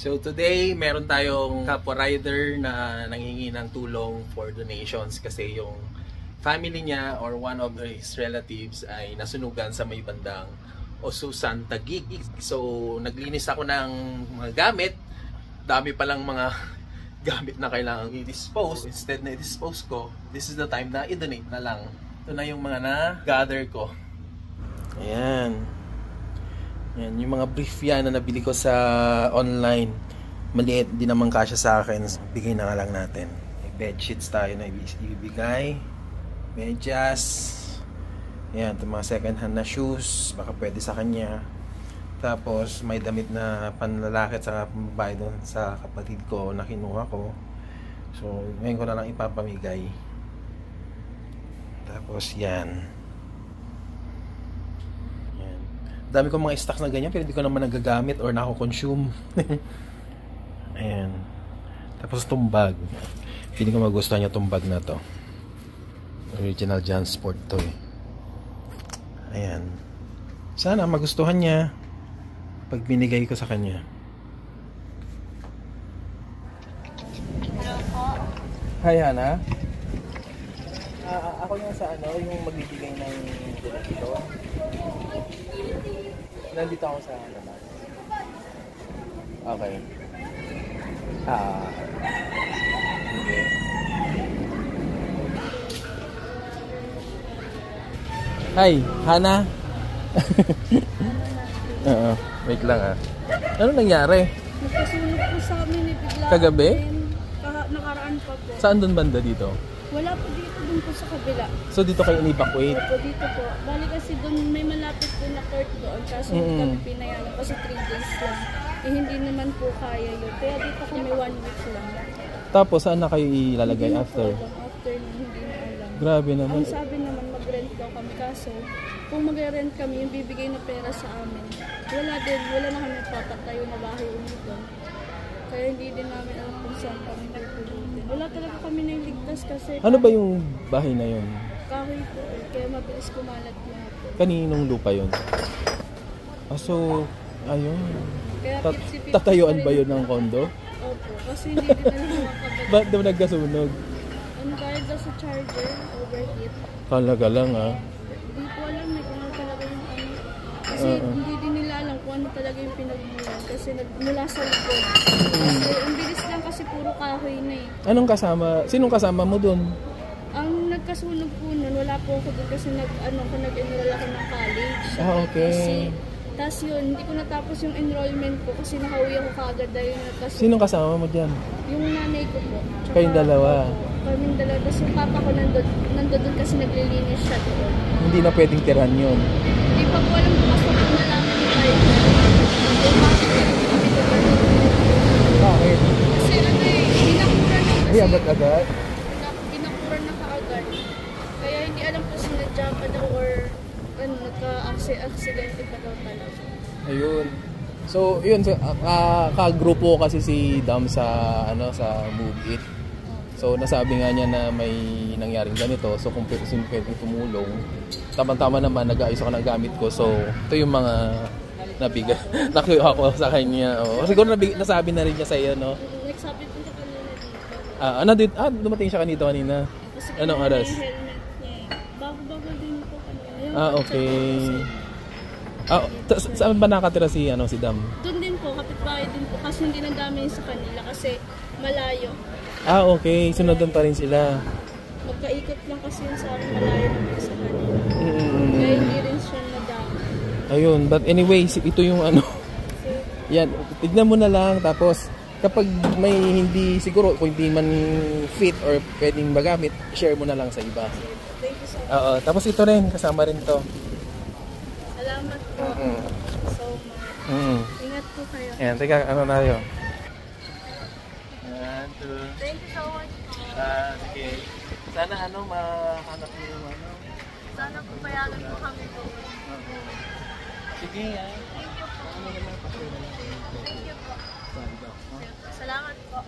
So today, meron tayong kapwa rider na nanghingi ng tulong for donations kasi yung family niya or one of his relatives ay nasunugan sa may bandang Osusan, Taguig. So naglinis ako ng mga gamit. Dami palang mga gamit na kailangan i-dispose. Instead na i-dispose ko, this is the time na i-donate na lang. Ito na yung mga na-gather ko. Ayan. Yan, yung mga brief yan na nabili ko sa online. Maliit, di naman kasya sa akin. Bigay na nga lang natin. May bedsheets tayo na ibibigay. Medyas. Yan, itong mga second hand na shoes. Baka pwede sa kanya. Tapos may damit na panlalaki at saka pambabae doon sa kapatid ko na kinuha ko. So ngayon ko na lang ipapamigay. Tapos yan. Dami ko mga stocks na ganyan pero hindi ko naman nagagamit or nako-consume. Ayan. Tapos itong bag. Feeling ko magustuhan niya itong bag na to. Original Jansport to eh. Ayan. Sana magustuhan niya pag binigay ko sa kanya. Hi Hana. Ako yung sa yung magbibigay ng dito. Nandito ako sa labas. Okay. Okay. Hi, Hana. Wait lang Ano nangyari? Nagkasunog po sa amin bigla. Kagabi? Nakaraan pa po. Saan doon banda dito? Wala po dito, dun po sa kabila. So dito kayo in-evacuate? Opo, dito po. Bali kasi dun may malapit po na court doon. Kaso hindi kami pinayagan kasi 3 days lang. Eh hindi naman po kaya yun. Kaya dito kami 1 week lang. Tapos saan na kayo ilalagay after? After hindi na alam. Grabe naman. Ang sabi naman mag-rent daw kami. Kaso kung mag-rent kami, yung bibigay na pera sa amin. Wala na kami papatayo na bahay ulit doon. Kaya hindi din namin alam kung saan kami pupulutin. Wala talaga kami nailigtas kasi... Ano ba yung bahay na yun? Kahoy po kaya mabilis kumalat na po. Kaninong lupa yun? So, ayun. Kaya Tatayuan ba yun ng kondo? Opo, kasi hindi din alam makakabalik. Ba't daw nagkasunog? Ano dahil daw sa charger, overheat. Talaga lang Hindi ko alam kung ano talaga yung Kasi hindi din nila alam kung ano talaga yung pinagmulan. Kasi nagmula sa likod. Kasi ang bilis lang kasi puro kahoy na eh. Anong kasama? Sinong kasama mo dun? Ang nagkasunog po nun, wala po ako dun kasi nag-enroll ako ng college. Okay. Tapos yun, hindi ko natapos yung enrollment ko kasi nakauwi ako kaagad dahil nagkasunog. Sinong kasama mo dyan? Yung nanay ko po. Kayong dalawa? Kaming dalawa. Tapos yung papa ko nandun kasi naglilinis siya doon. Hindi na pwedeng tiran yun? Hindi pa po alam kung mas nalaman ni tayo. Yung bakit kami doon. Bakit? Kasi binakuran na kasi. Ay, agad-agad? Binakuran na kaagad. Kaya hindi alam kung sinadya pa daw or nagka-aksidente pa daw talaga. Ayun. So, yun, kagrupo kasi si Dam sa Move It. So, nasabi nga niya na may nangyaring ganito. So, kung pwede tumulong, tama-tama naman, nag-aayos ako ng gamit ko. So, ito yung mga nabigay. Nakuha ko sa kanya. Siguro nasabi na rin niya sa iyo, no? Nagsabi po siya kanina dito. Dumating siya kanina. Anong oras? Yung helmet niya. Bago din po kanina. Okay. Saan ba nakatira si Dam? Doon din po, kapitbahay din po. Kasi hindi nagdami sa kanila kasi malayo. Okay. Sunod doon pa rin sila. Magkaikot lang kasi yun sa akin, malayo naman sa kanila. Kaya hindi rin siya nadami. Ayun, but anyway, ito yung yan, tignan mo na lang. Tapos, kapag may hindi, siguro, kung hindi man fit or pwedeng magamit, share mo na lang sa iba. Thank you so much. Tapos ito rin, kasama rin to. Salamat po. So much. Ingat po kayo. Ayan, teka, tayo? Thank you so much po. Sige. Sana mahanap mo yung Sana po payagan po kami po. Sige, Thank you po. Thank you po. Salamat po.